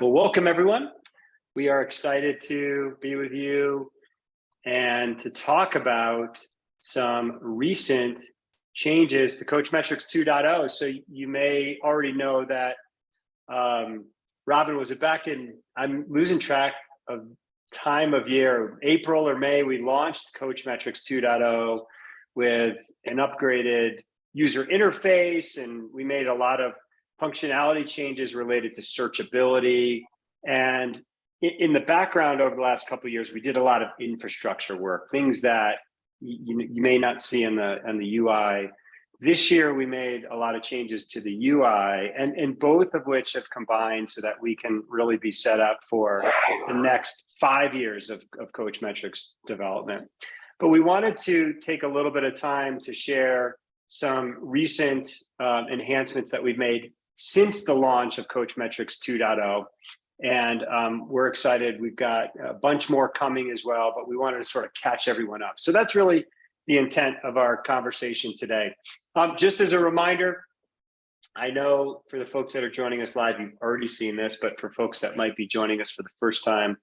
Well, welcome everyone. We are excited to be with you and to talk about some recent changes to Coachmetrix 2.0. So you may already know that, Robin, was it back in, I'm losing track of time of year, April or May, we launched Coachmetrix 2.0 with an upgraded user interface, and we made a lot of functionality changes related to searchability. And in the background over the last couple of years, we did a lot of infrastructure work, things that you may not see on the UI. This year, we made a lot of changes to the UI, and both of which have combined so that we can really be set up for the next 5 years of Coachmetrix development. But we wanted to take a little bit of time to share some recent enhancements that we've made since the launch of Coachmetrix 2.0. And we're excited. We've got a bunch more coming as well, but we wanted to sort of catch everyone up. So that's really the intent of our conversation today. Just as a reminder, I know for the folks that are joining us live, you've already seen this, but for folks that might be joining us for the first time,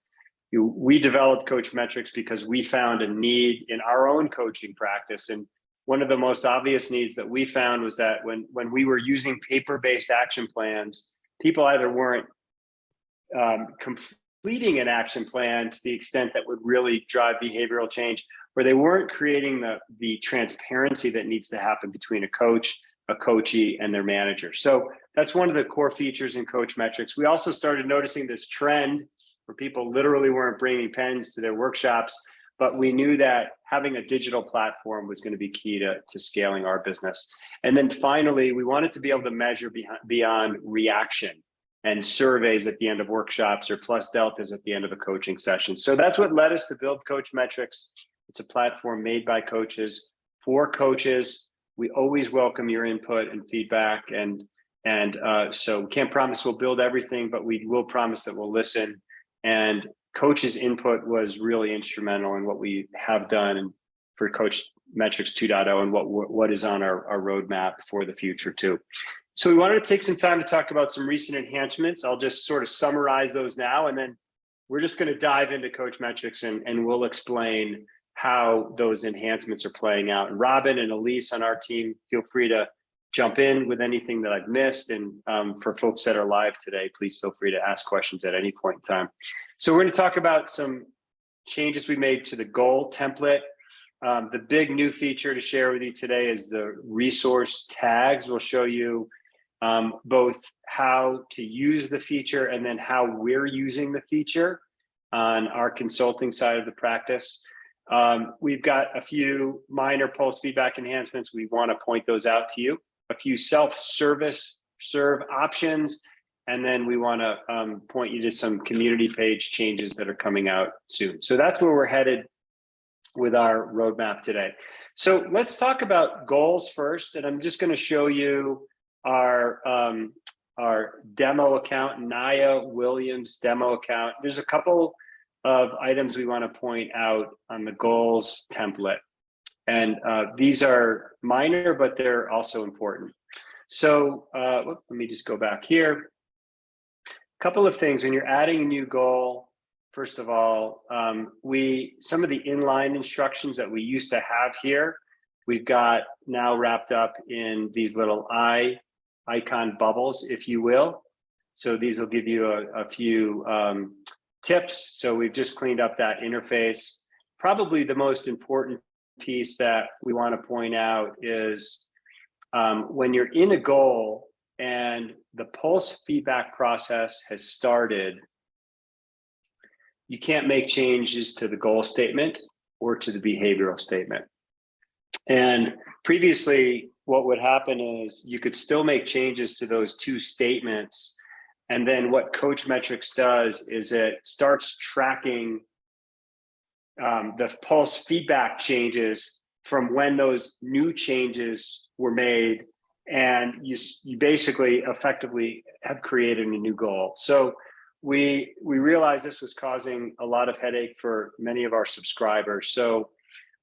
we developed Coachmetrix because we found a need in our own coaching practice. And one of the most obvious needs that we found was that when we were using paper-based action plans, people either weren't completing an action plan to the extent that would really drive behavioral change, or they weren't creating the transparency that needs to happen between a coach, a coachee, and their manager. So that's one of the core features in Coachmetrix. We also started noticing this trend where people literally weren't bringing pens to their workshops, but we knew that having a digital platform was going to be key to scaling our business. And then finally, we wanted to be able to measure beyond reaction and surveys at the end of workshops or plus deltas at the end of a coaching session. So that's what led us to build Coachmetrix. It's a platform made by coaches for coaches. We always welcome your input and feedback. And so we can't promise we'll build everything, but we will promise that we'll listen. And coaches' input was really instrumental in what we have done and for Coachmetrix 2.0 and what is on our roadmap for the future too. So we wanted to take some time to talk about some recent enhancements. I'll just sort of summarize those now, and then we're just going to dive into Coachmetrix and we'll explain how those enhancements are playing out. And Robin and Elise on our team, feel free to jump in with anything that I've missed. And for folks that are live today, please feel free to ask questions at any point in time. So we're going to talk about some changes we made to the goal template. The big new feature to share with you today is the resource tags. We'll show you both how to use the feature and then how we're using the feature on our consulting side of the practice. We've got a few minor pulse feedback enhancements. We want to point those out to you. A few self-service serve options, and then we want to point you to some community page changes that are coming out soon. So that's where we're headed with our roadmap today. So let's talk about goals first, and I'm just going to show you our demo account, Naya Williams demo account. There's a couple of items we want to point out on the goals template. And these are minor, but they're also important. So let me just go back here. A couple of things when you're adding a new goal. First of all, some of the inline instructions that we used to have here, we've got now wrapped up in these little icon bubbles, if you will. So these will give you a few tips. So we've just cleaned up that interface. Probably the most important piece that we want to point out is when you're in a goal and the pulse feedback process has started, you can't make changes to the goal statement or to the behavioral statement. And previously, what would happen is you could still make changes to those two statements. And then what Coachmetrix does is it starts tracking the pulse feedback changes from when those new changes were made, and you basically effectively have created a new goal. So we realized this was causing a lot of headache for many of our subscribers. So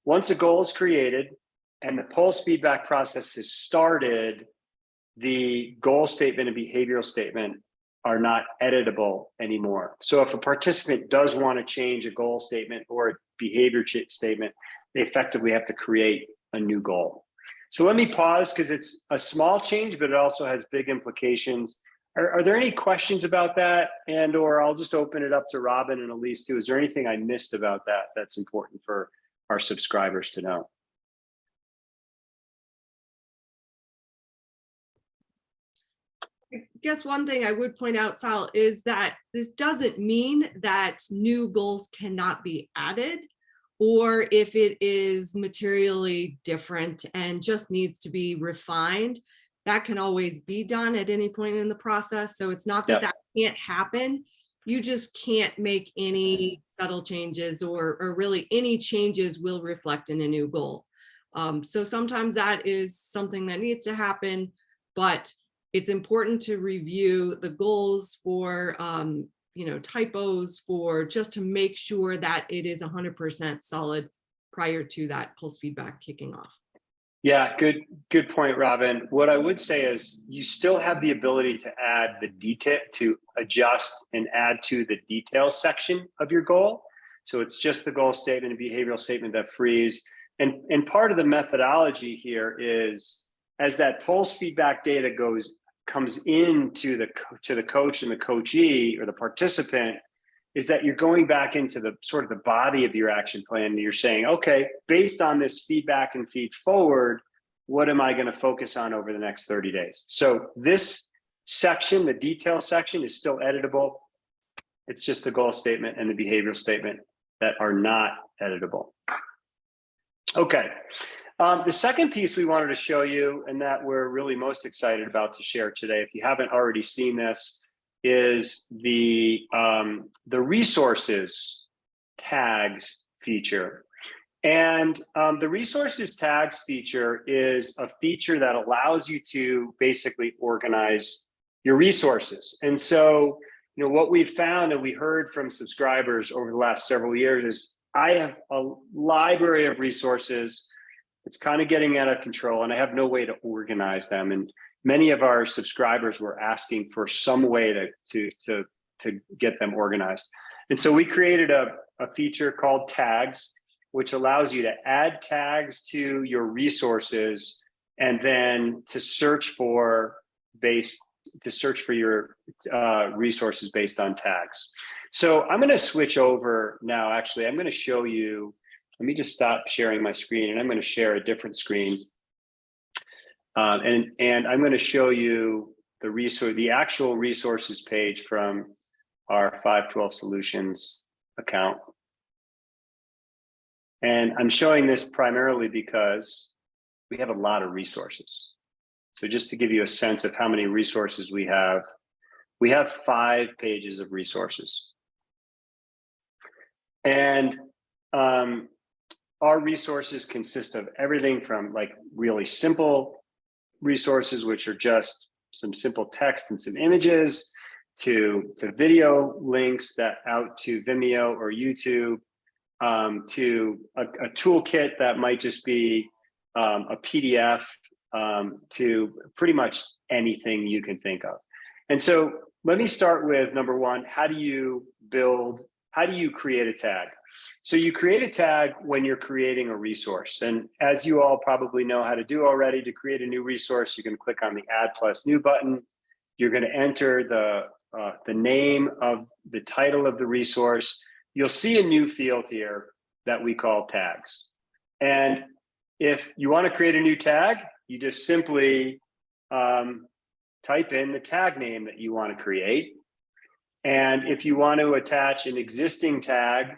once a goal is created and the pulse feedback process has started, the goal statement and behavioral statement are not editable anymore. So if a participant does want to change a goal statement or a behavior statement, they effectively have to create a new goal. So let me pause because it's a small change, but it also has big implications. Are there any questions about that? And or I'll just open it up to Robin and Elise too. Is there anything I missed about that that's important for our subscribers to know? I guess one thing I would point out, Sal, is that this doesn't mean that new goals cannot be added, or if it is materially different and just needs to be refined, that can always be done at any point in the process. So it's not that that can't happen. You just can't make any subtle changes or really any changes will reflect in a new goal. So sometimes that is something that needs to happen, but it's important to review the goals for typos, for just to make sure that it is 100% solid prior to that pulse feedback kicking off. Yeah, good point, Robin. What I would say is you still have the ability to add the detail, to adjust and add to the details section of your goal. So it's just the goal statement and behavioral statement that frees. And part of the methodology here is as that pulse feedback data comes into the coach and the coachee or the participant, is that you're going back into the sort of the body of your action plan and you're saying, okay, based on this feedback and feed forward, what am I going to focus on over the next 30 days? So this section, the detail section, is still editable. It's just the goal statement and the behavioral statement that are not editable. Okay. The second piece we wanted to show you, and that we're really most excited about to share today, if you haven't already seen this, is the resources tags feature. And the resources tags feature is a feature that allows you to basically organize your resources. And so, what we've found and we heard from subscribers over the last several years is I have a library of resources. It's kind of getting out of control and I have no way to organize them. And many of our subscribers were asking for some way to get them organized. And so we created a feature called tags, which allows you to add tags to your resources and then to search for your resources based on tags. So I'm going to switch over now. Actually, I'm going to show you. Let me just stop sharing my screen and I'm going to share a different screen. And I'm going to show you the actual resources page from our 512 Solutions account. And I'm showing this primarily because we have a lot of resources. So just to give you a sense of how many resources we have 5 pages of resources. And our resources consist of everything from like really simple resources, which are just some simple text and some images, to video links that out to Vimeo or YouTube, to a toolkit that might just be a PDF, to pretty much anything you can think of. And so let me start with number one, how do you create a tag? So you create a tag when you're creating a resource. And as you all probably know how to do already, to create a new resource, you can click on the Add Plus New button. You're going to enter the name of the title of the resource. You'll see a new field here that we call tags. And if you want to create a new tag, you just simply type in the tag name that you want to create. And if you want to attach an existing tag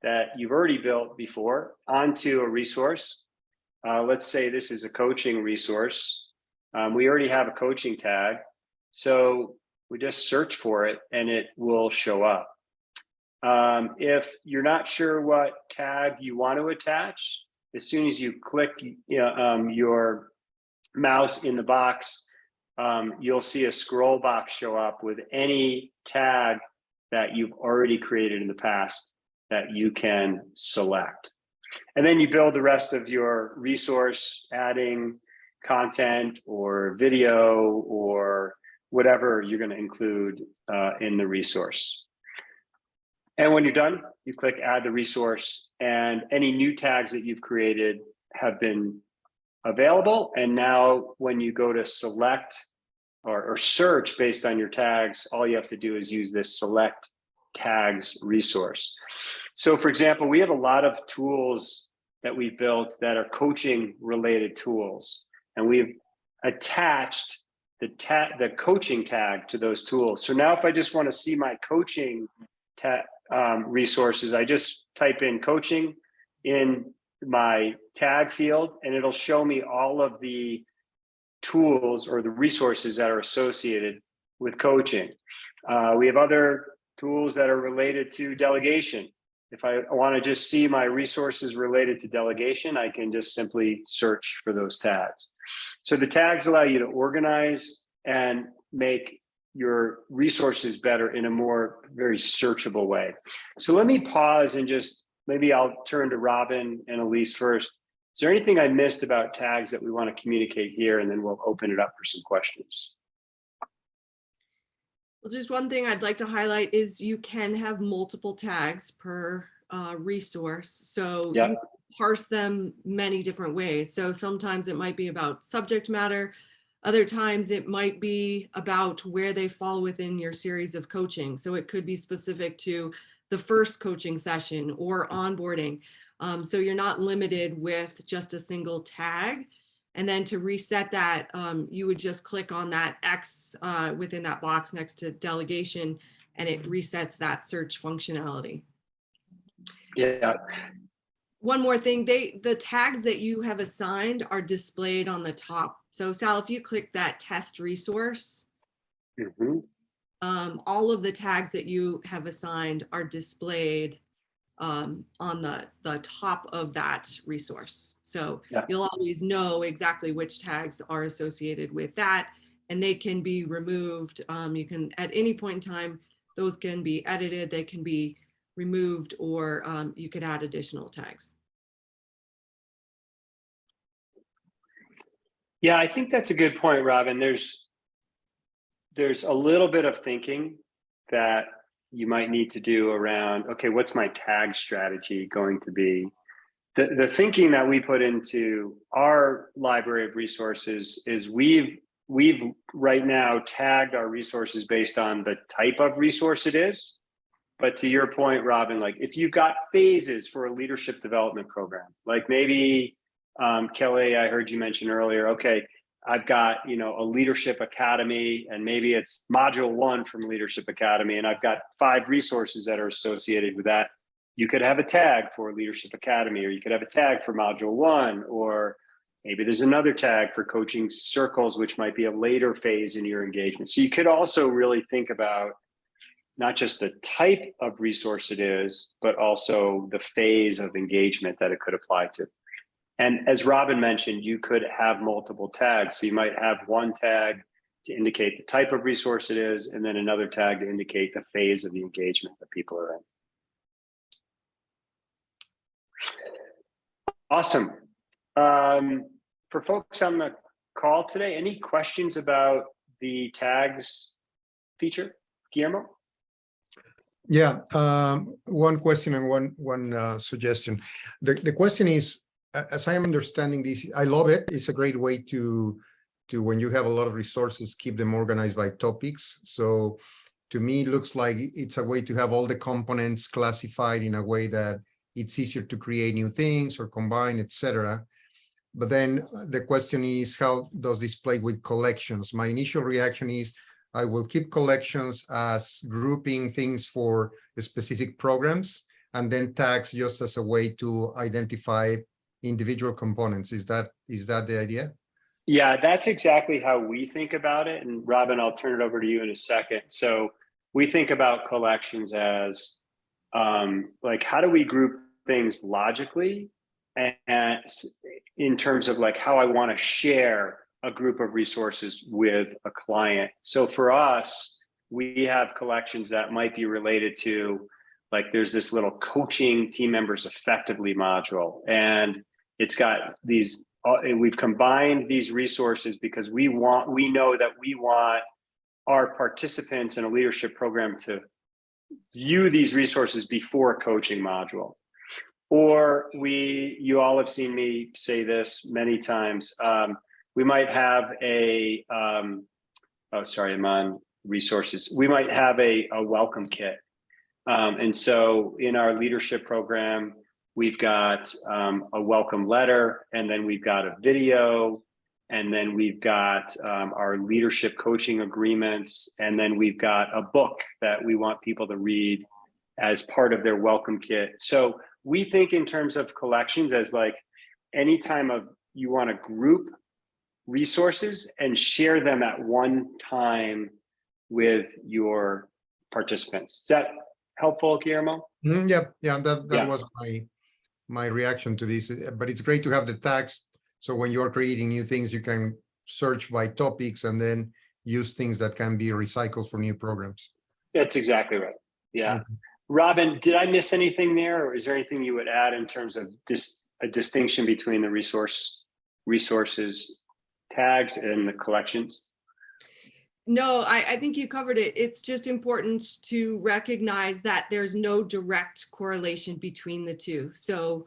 that you've already built before onto a resource, let's say this is a coaching resource. We already have a coaching tag. So we just search for it and it will show up. If you're not sure what tag you want to attach, as soon as you click your mouse in the box, you'll see a scroll box show up with any tag that you've already created in the past that you can select. And then you build the rest of your resource, adding content or video or whatever you're going to include in the resource. And when you're done, you click add the resource, and any new tags that you've created have been available. And now when you go to select or search based on your tags, all you have to do is use this select tags resource. So for example, we have a lot of tools that we've built that are coaching related tools, and we've attached the coaching tag to those tools. So now if I just want to see my coaching resources, I just type in coaching in my tag field, and it'll show me all of the tools or the resources that are associated with coaching. We have other tools that are related to delegation. If I want to just see my resources related to delegation, I can just simply search for those tags. So the tags allow you to organize and make your resources better in a more very searchable way. So let me pause and just, maybe I'll turn to Robin and Elise first. Is there anything I missed about tags that we want to communicate here? And then we'll open it up for some questions. Well, just one thing I'd like to highlight is you can have multiple tags per resource. So Yeah. you can parse them many different ways. So sometimes it might be about subject matter. Other times it might be about where they fall within your series of coaching. So it could be specific to the first coaching session or onboarding. So you're not limited with just a single tag. And then to reset that, you would just click on that X within that box next to delegation, and it resets that search functionality. Yeah. One more thing, the tags that you have assigned are displayed on the top. So Sal, if you click that test resource, all of the tags that you have assigned are displayed on the top of that resource. So you'll always know exactly which tags are associated with that, and they can be removed. You can, at any point in time, those can be edited, they can be removed, or you could add additional tags. Yeah, I think that's a good point, Robin. There's a little bit of thinking that you might need to do around, okay, what's my tag strategy going to be? The thinking that we put into our library of resources is we've right now tagged our resources based on the type of resource it is. But to your point, Robin, like if you've got phases for a leadership development program, like maybe Kelly, I heard you mention earlier, okay, I've got, a leadership academy, and maybe it's module 1 from Leadership Academy, and I've got 5 resources that are associated with that. You could have a tag for Leadership Academy, or you could have a tag for module 1, or maybe there's another tag for coaching circles, which might be a later phase in your engagement. So you could also really think about not just the type of resource it is, but also the phase of engagement that it could apply to. And as Robin mentioned, you could have multiple tags. So you might have one tag to indicate the type of resource it is, and then another tag to indicate the phase of the engagement that people are in. Awesome. For folks on the call today, any questions about the tags feature, Guillermo? Yeah, one question and one suggestion. The question is, as I am understanding this, I love it. It's a great way to when you have a lot of resources, keep them organized by topics. So to me, it looks like it's a way to have all the components classified in a way that it's easier to create new things or combine, etc. But then the question is, how does this play with collections? My initial reaction is, I will keep collections as grouping things for specific programs, and then tags just as a way to identify individual components. Is that the idea? Yeah, that's exactly how we think about it. And Robin, I'll turn it over to you in a second. So we think about collections as like, how do we group things logically, and in terms of like how I want to share a group of resources with a client. So for us, we have collections that might be related to, like, there's this little coaching team members effectively module, and it's got these, we've combined these resources because we know that we want our participants in a leadership program to view these resources before a coaching module. Or you all have seen me say this many times. We might have I'm on resources. We might have a welcome kit. And so in our leadership program, we've got a welcome letter, and then we've got a video, and then we've got our leadership coaching agreements, and then we've got a book that we want people to read as part of their welcome kit. So we think in terms of collections as like anytime you want to group resources and share them at one time with your participants. Is that helpful, Guillermo? Yeah, that was my reaction to this. But it's great to have the tags. So when you're creating new things, you can search by topics and then use things that can be recycled for new programs. That's exactly right. Yeah. Robin, did I miss anything there, or is there anything you would add in terms of a distinction between the resources tags and the collections? No, I think you covered it. It's just important to recognize that there's no direct correlation between the two. So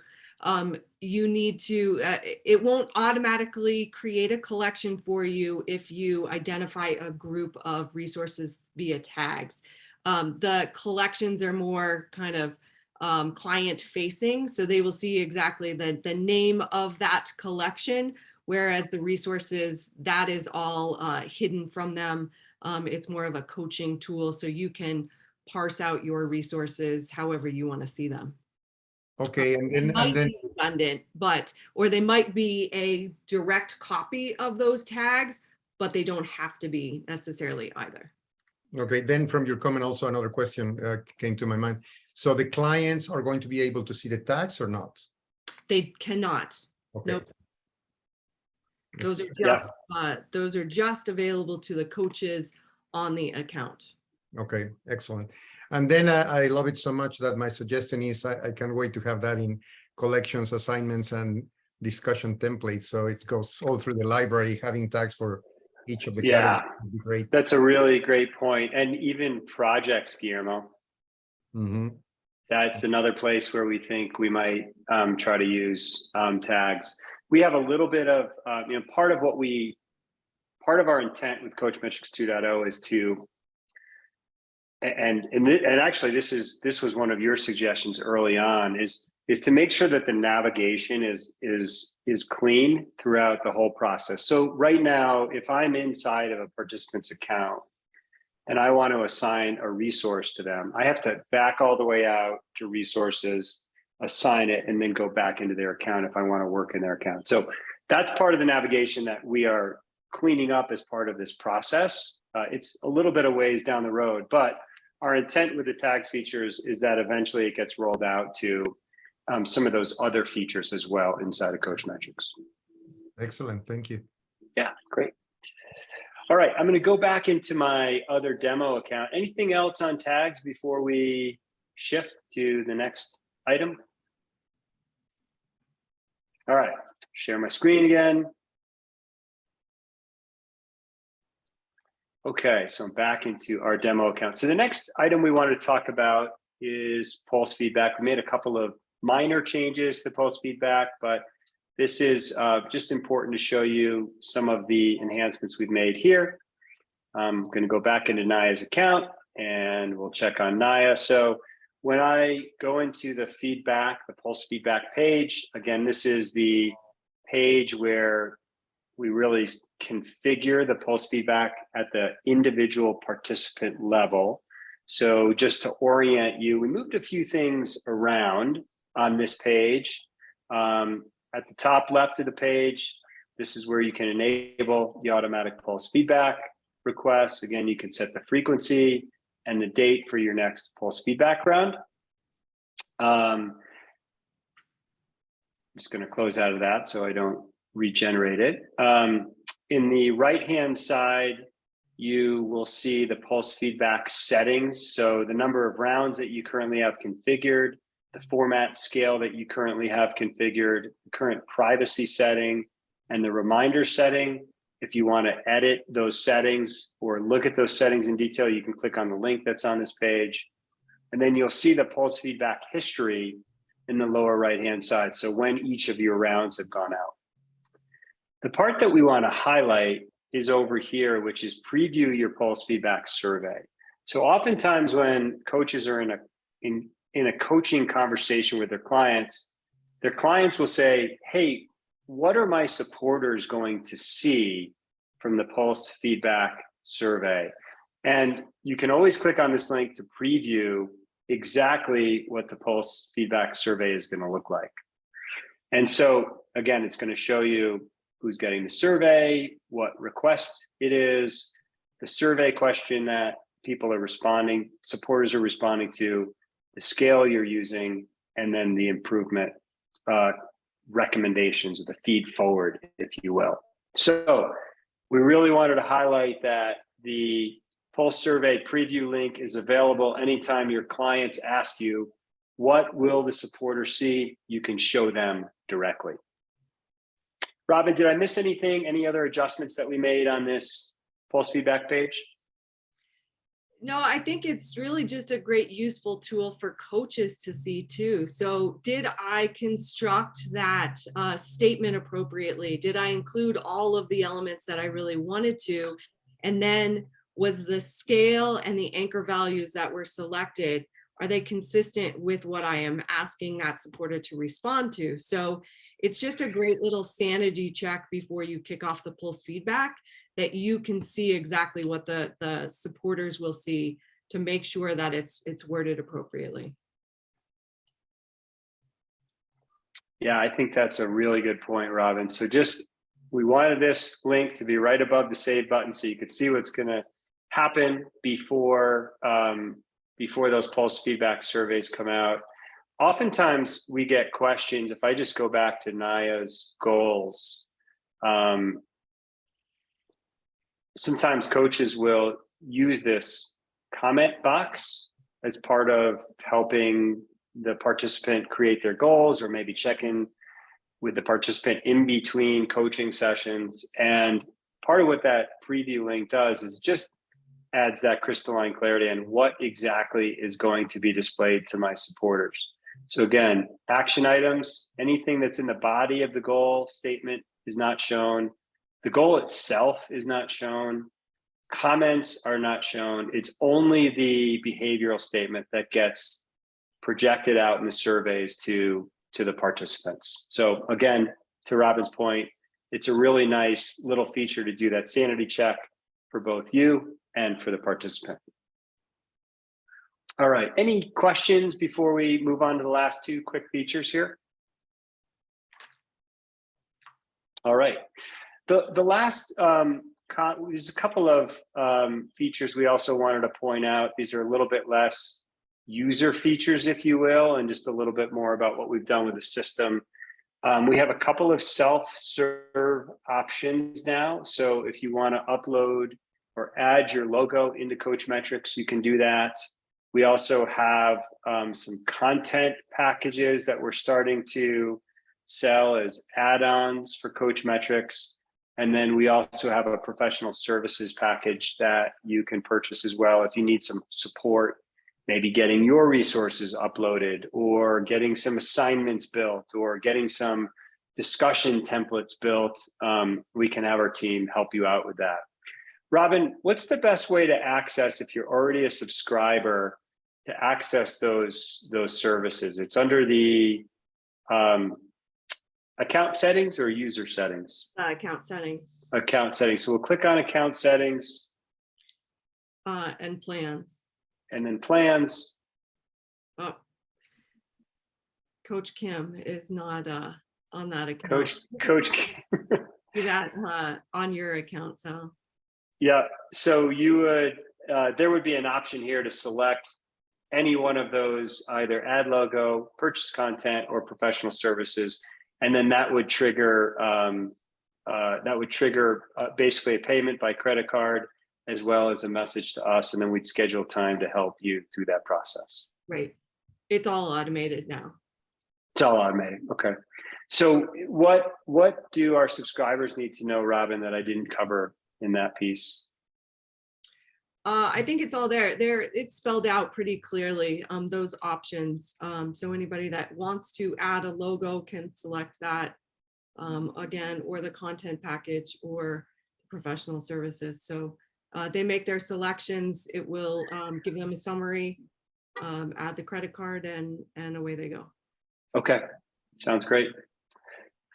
you need to, it won't automatically create a collection for you if you identify a group of resources via tags. The collections are more kind of client facing, so they will see exactly the name of that collection, whereas the resources, that is all hidden from them. It's more of a coaching tool, so you can parse out your resources however you want to see them. Okay, and then Be redundant, or they might be a direct copy of those tags, but they don't have to be necessarily either. Okay, then from your comment, also another question came to my mind. So the clients are going to be able to see the tags or not? They cannot. Okay. Nope. Those are just available to the coaches on the account. Okay, excellent. And then I love it so much that my suggestion is I can't wait to have that in collections, assignments, and discussion templates. So it goes all through the library, having tags for each of the categories would be great. That's a really great point. And even projects, Guillermo. That's another place where we think we might try to use tags. We have a little bit of, part of our intent with Coachmetrix 2.0 is to, and actually this was one of your suggestions early on, is to make sure that the navigation is clean throughout the whole process. So right now, if I'm inside of a participant's account and I want to assign a resource to them, I have to back all the way out to resources, assign it, and then go back into their account if I want to work in their account. So that's part of the navigation that we are cleaning up as part of this process. It's a little bit of ways down the road, but our intent with the tags features is that eventually it gets rolled out to some of those other features as well inside of Coachmetrix. Excellent, thank you. Yeah, great. All right, I'm going to go back into my other demo account. Anything else on tags before we shift to the next item? All right, share my screen again. Okay, so I'm back into our demo account. So the next item we wanted to talk about is pulse feedback. We made a couple of minor changes to pulse feedback, but this is just important to show you some of the enhancements we've made here. I'm going to go back into Naya's account and we'll check on Naya. So when I go into the feedback, the pulse feedback page, again, this is the page where we really configure the pulse feedback at the individual participant level. So just to orient you, we moved a few things around on this page. At the top left of the page, this is where you can enable the automatic pulse feedback requests. Again, you can set the frequency and the date for your next pulse feedback round. I'm just going to close out of that so I don't regenerate it. In the right-hand side, you will see the pulse feedback settings. So the number of rounds that you currently have configured, the format scale that you currently have configured, the current privacy setting, and the reminder setting. If you want to edit those settings or look at those settings in detail, you can click on the link that's on this page. And then you'll see the pulse feedback history in the lower right-hand side. So when each of your rounds have gone out. The part that we want to highlight is over here, which is preview your pulse feedback survey. So oftentimes when coaches are in a coaching conversation with their clients will say, hey, what are my supporters going to see from the pulse feedback survey? And you can always click on this link to preview exactly what the pulse feedback survey is going to look like. And so again, it's going to show you who's getting the survey, what request it is, the survey question that people are responding, supporters are responding to, the scale you're using, and then the improvement recommendations, or the feed forward, if you will. So we really wanted to highlight that the Pulse Survey preview link is available anytime your clients ask you, what will the supporter see? You can show them directly. Robin, did I miss anything? Any other adjustments that we made on this Pulse feedback page? No, I think it's really just a great useful tool for coaches to see too. So did I construct that statement appropriately? Did I include all of the elements that I really wanted to? And then was the scale and the anchor values that were selected, are they consistent with what I am asking that supporter to respond to? So it's just a great little sanity check before you kick off the pulse feedback, that you can see exactly what the supporters will see to make sure that it's worded appropriately. Yeah, I think that's a really good point, Robin. So we wanted this link to be right above the save button so you could see what's going to happen before those pulse feedback surveys come out. Oftentimes we get questions. If I just go back to Naya's goals, sometimes coaches will use this comment box as part of helping the participant create their goals, or maybe check in with the participant in between coaching sessions. And part of what that preview link does is just adds that crystalline clarity on what exactly is going to be displayed to my supporters. So again, action items, anything that's in the body of the goal statement is not shown. The goal itself is not shown. Comments are not shown. It's only the behavioral statement that gets projected out in the surveys to the participants. So again, to Robin's point, it's a really nice little feature to do that sanity check for both you and for the participant. All right, any questions before we move on to the last two quick features here? All right, the last, there's a couple of features we also wanted to point out. These are a little bit less user features, if you will, and just a little bit more about what we've done with the system. We have a couple of self-serve options now. So if you want to upload or add your logo into Coachmetrix, you can do that. We also have some content packages that we're starting to sell as add-ons for Coachmetrix. And then we also have a professional services package that you can purchase as well if you need some support, maybe getting your resources uploaded, or getting some assignments built, or getting some discussion templates built. We can have our team help you out with that. Robin, what's the best way to access, if you're already a subscriber, to access those services? It's under the account settings or user settings? Account settings. Account settings. So we'll click on account settings. And plans. And then plans. Oh, Coach Kim is not on that account. Coach Kim. See that on your account, Sal. Yeah, so you would, there would be an option here to select any one of those, either add logo, purchase content, or professional services. And then that would trigger basically a payment by credit card, as well as a message to us. And then we'd schedule time to help you through that process. Right. It's all automated now. It's all automated. Okay. So what do our subscribers need to know, Robin, that I didn't cover in that piece? I think it's all there. It's spelled out pretty clearly, those options. So anybody that wants to add a logo can select that again, or the content package or professional services. So they make their selections. It will give them a summary, add the credit card, and away they go. Okay, sounds great.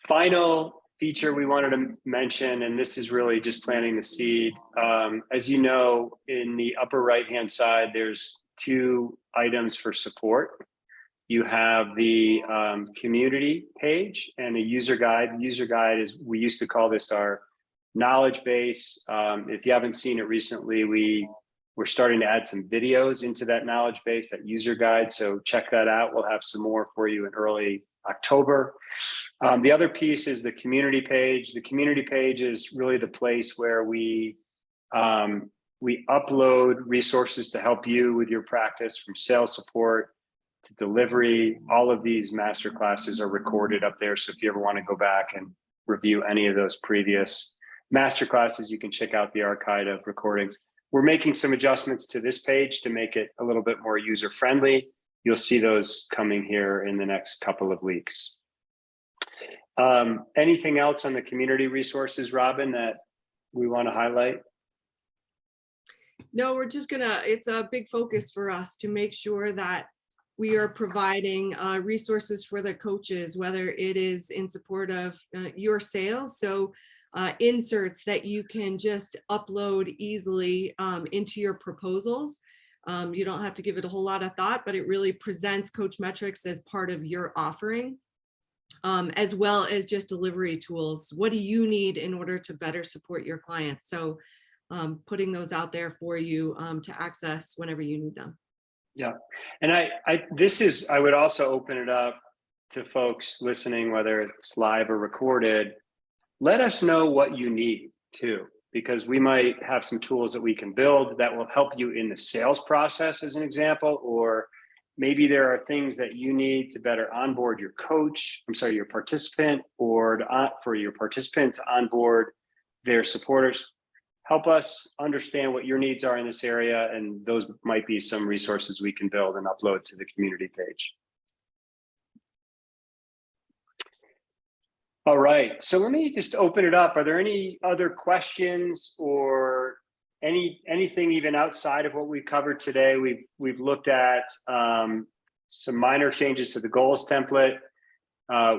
Final feature we wanted to mention, and this is really just planting the seed. As you know, in the upper right-hand side, there's 2 items for support. You have the community page and a user guide. The user guide is, we used to call this our knowledge base. If you haven't seen it recently, we're starting to add some videos into that knowledge base, that user guide. So check that out. We'll have some more for you in early October. The other piece is the community page. The community page is really the place where we upload resources to help you with your practice, from sales support to delivery. All of these master classes are recorded up there. So if you ever want to go back and review any of those previous master classes, you can check out the archive of recordings. We're making some adjustments to this page to make it a little bit more user-friendly. You'll see those coming here in the next couple of weeks. Anything else on the community resources, Robin, that we want to highlight? No, we're just it's a big focus for us to make sure that we are providing resources for the coaches, whether it is in support of your sales. So inserts that you can just upload easily into your proposals. You don't have to give it a whole lot of thought, but it really presents Coachmetrix as part of your offering, as well as just delivery tools. What do you need in order to better support your clients? So putting those out there for you to access whenever you need them. Yeah, and I would also open it up to folks listening, whether it's live or recorded. Let us know what you need too, because we might have some tools that we can build that will help you in the sales process, as an example, or maybe there are things that you need to better onboard your your participant, or for your participant to onboard their supporters. Help us understand what your needs are in this area, and those might be some resources we can build and upload to the community page. All right, so let me just open it up. Are there any other questions or anything even outside of what we covered today? We've looked at some minor changes to the goals template.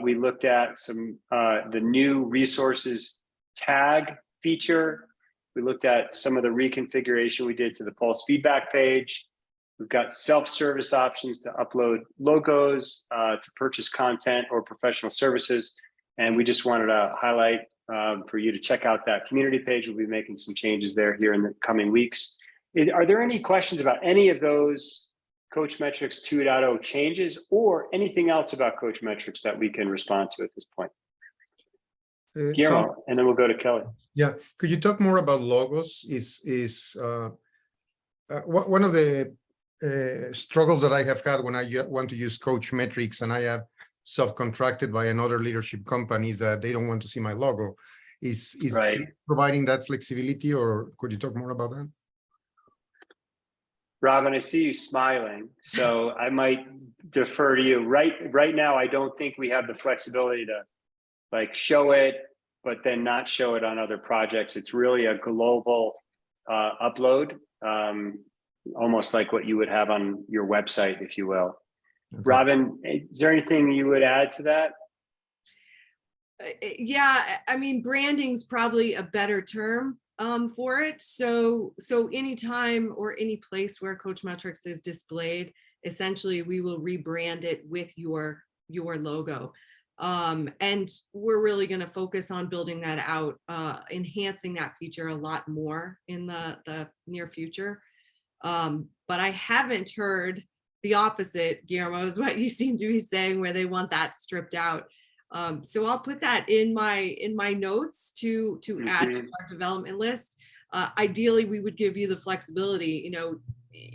We looked at the new resources tag feature. We looked at some of the reconfiguration we did to the Pulse feedback page. We've got self-service options to upload logos, to purchase content or professional services. And we just wanted to highlight for you to check out that community page. We'll be making some changes there here in the coming weeks. Are there any questions about any of those Coachmetrix 2.0 changes, or anything else about Coachmetrix that we can respond to at this point? Guillermo, and then we'll go to Kelly. Yeah, could you talk more about logos? One of the struggles that I have had when I want to use Coachmetrix, and I have subcontracted by another leadership companies that they don't want to see my logo. Is right. Providing that flexibility, or could you talk more about that? Robin, I see you smiling, so I might defer to you. Right now, I don't think we have the flexibility to like show it, but then not show it on other projects. It's really a global upload, almost like what you would have on your website, if you will. Okay. Robin, is there anything you would add to that? Yeah, I mean, branding's probably a better term for it. So anytime or any place where Coachmetrix is displayed, essentially we will rebrand it with your logo. And we're really going to focus on building that out, enhancing that feature a lot more in the near future. But I haven't heard the opposite, Guillermo, is what you seem to be saying, where they want that stripped out. So I'll put that in my notes to add to our development list. Ideally, we would give you the flexibility. You know,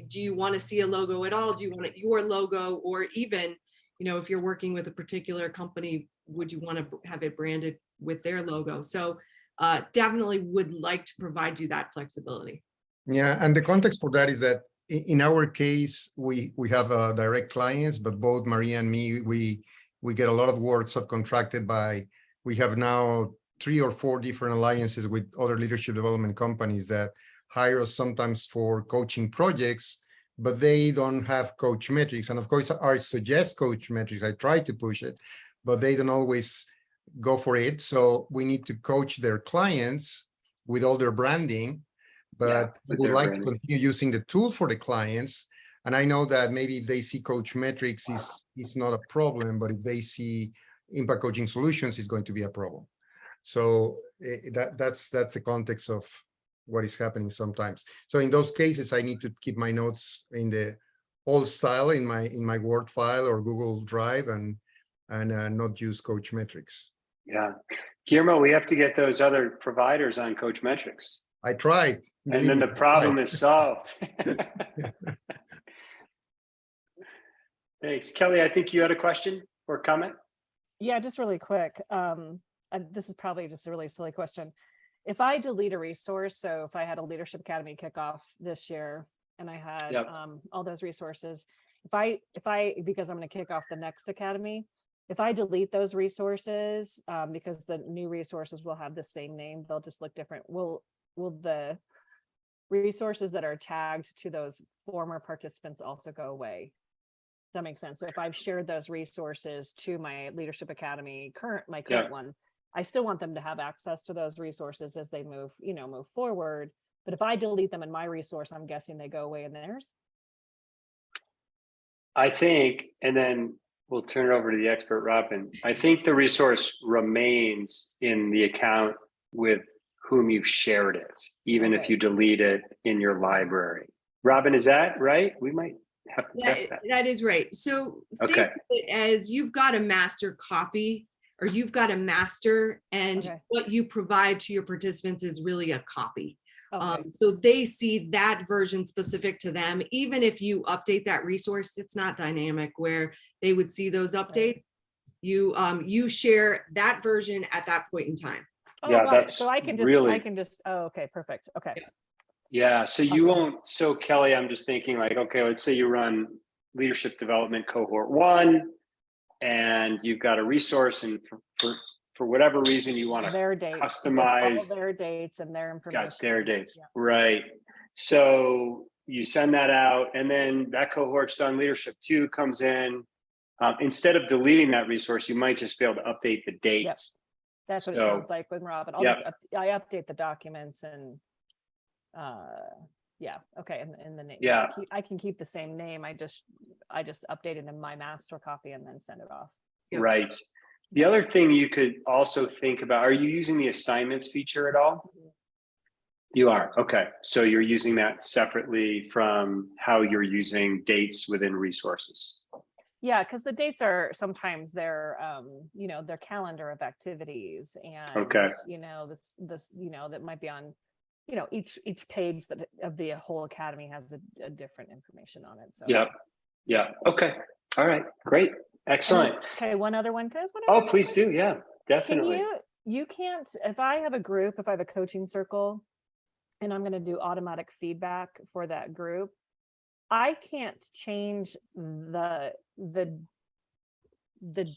do you want to see a logo at all? Do you want your logo, or even, you know, if you're working with a particular company, would you want to have it branded with their logo? So definitely would like to provide you that flexibility. Yeah, and the context for that is that in our case, we have direct clients, but both Maria and me, we get a lot of work subcontracted by, we have now 3 or 4 different alliances with other leadership development companies that hire us sometimes for coaching projects, but they don't have Coachmetrix. And of course, I suggest Coachmetrix, I try to push it, but they don't always go for it. So we need to coach their clients with all their branding, but we would like to continue using the tool for the clients. And I know that maybe if they see Coachmetrix, it's not a problem, but if they see Impact Coaching Solutions, it's going to be a problem. So that's the context of what is happening sometimes. So in those cases, I need to keep my notes in the old style in my Word file or Google Drive and not use Coachmetrix. Yeah, Guillermo, we have to get those other providers on Coachmetrix. I tried. And then the problem is solved. Thanks. Kelly, I think you had a question or comment? Yeah, just really quick. This is probably just a really silly question. If I delete a resource, so if I had a Leadership Academy kickoff this year and I had all those resources, if I because I'm going to kick off the next academy, if I delete those resources, because the new resources will have the same name, they'll just look different. Will the resources that are tagged to those former participants also go away? Does that make sense? So if I've shared those resources to my Leadership Academy, my current one, I still want them to have access to those resources as they move forward. But if I delete them in my resource, I'm guessing they go away in theirs. I think, and then we'll turn it over to the expert, Robin. I think the resource remains in the account with whom you've shared it, even if you delete it in your library. Robin, is that right? We might have to test that. That is right. So think of it as you've got a master copy, or you've got a master, and what you provide to your participants is really a copy. So they see that version specific to them. Even if you update that resource, it's not dynamic where they would see those updates. You share that version at that point in time. That's so I can just really, okay, perfect. Okay. Yeah, so you won't, so Kelly, I'm just thinking like, okay, let's say you run leadership development cohort 1 and you've got a resource, and for whatever reason you want to customize all their dates and their information. Got their dates, right? So you send that out, and then that cohort's done. Leadership 2 comes in. Instead of deleting that resource, you might just be able to update the dates. That's what it sounds like with Robin. I update the documents and and the name. I can keep the same name. I just update it in my master copy and then send it off. Right. The other thing you could also think about, are you using the assignments feature at all? You are. Okay. So you're using that separately from how you're using dates within resources. Yeah, because the dates are sometimes their their calendar of activities, and this that might be on each page that of the whole academy has a different information on it. So yeah. Okay. All right. Great. Excellent. Okay. One other one. Please do. Yeah, definitely. You can't, if I have a coaching circle and I'm going to do automatic feedback for that group, I can't change the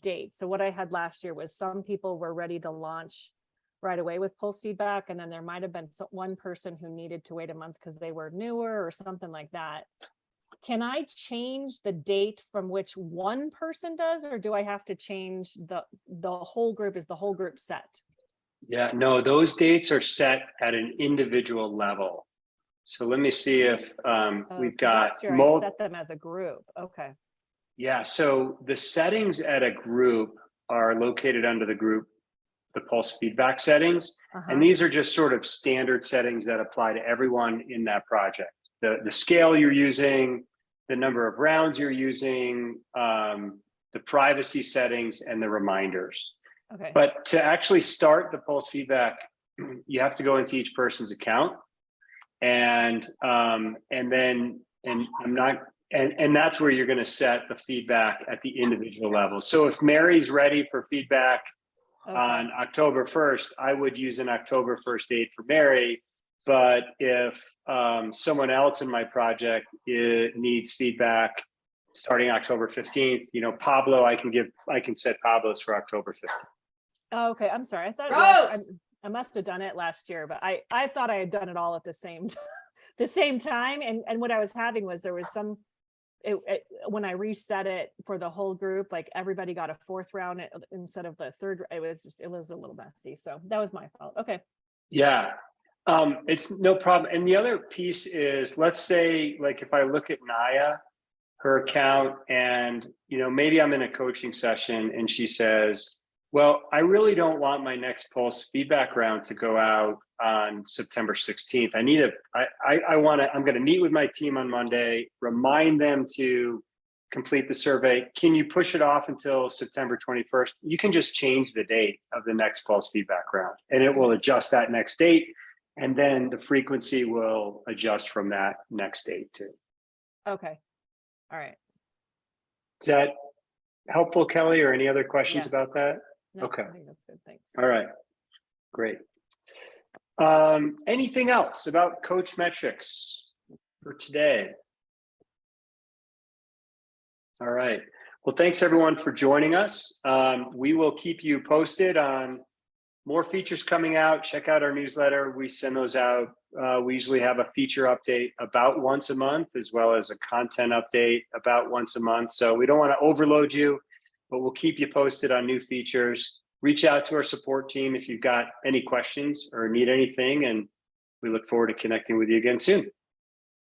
date. So what I had last year was some people were ready to launch right away with pulse feedback, and then there might have been one person who needed to wait a month because they were newer or something like that. Can I change the date from which one person does, or do I have to change the whole group? Is the whole group set? Yeah, no, those dates are set at an individual level. So let me see if we've got last year I set them as a group. Okay. Yeah, so the settings at a group are located under the group, the pulse feedback settings. And these are just sort of standard settings that apply to everyone in that project. The scale you're using, the number of rounds you're using, the privacy settings, and the reminders. Okay. But to actually start the pulse feedback, you have to go into each person's account, and I'm not And that's where you're going to set the feedback at the individual level. So if Mary's ready for feedback on October 1st, I would use an October 1st date for Mary. But if someone else in my project needs feedback starting October 15th, you know, Pablo, I can set Pablo's for October 15th. Oh, okay, I'm sorry. I thought Gross! I must have done it last year, but I thought I had done it all at the same time. And what I was having was there was some, when I reset it for the whole group, like everybody got a 4th round instead of the 3rd. It was a little messy. So that was my fault. Okay. Yeah, it's no problem. And the other piece is, let's say, like if I look at Naya, her account, and, you know, maybe I'm in a coaching session and she says, well, I really don't want my next Pulse feedback round to go out on September 16th. I'm going to meet with my team on Monday, remind them to complete the survey. Can you push it off until September 21st? You can just change the date of the next Pulse feedback round and it will adjust that next date. And then the frequency will adjust from that next date too. Okay. All right. Is that helpful, Kelly, or any other questions Yeah. about that? No, Okay. I think that's good. Thanks. All right, great. Anything else about Coachmetrix for today? All right. Well, thanks everyone for joining us. We will keep you posted on more features coming out. Check out our newsletter. We send those out. We usually have a feature update about once a month, as well as a content update about once a month. So we don't want to overload you, but we'll keep you posted on new features. Reach out to our support team if you've got any questions or need anything, and we look forward to connecting with you again soon.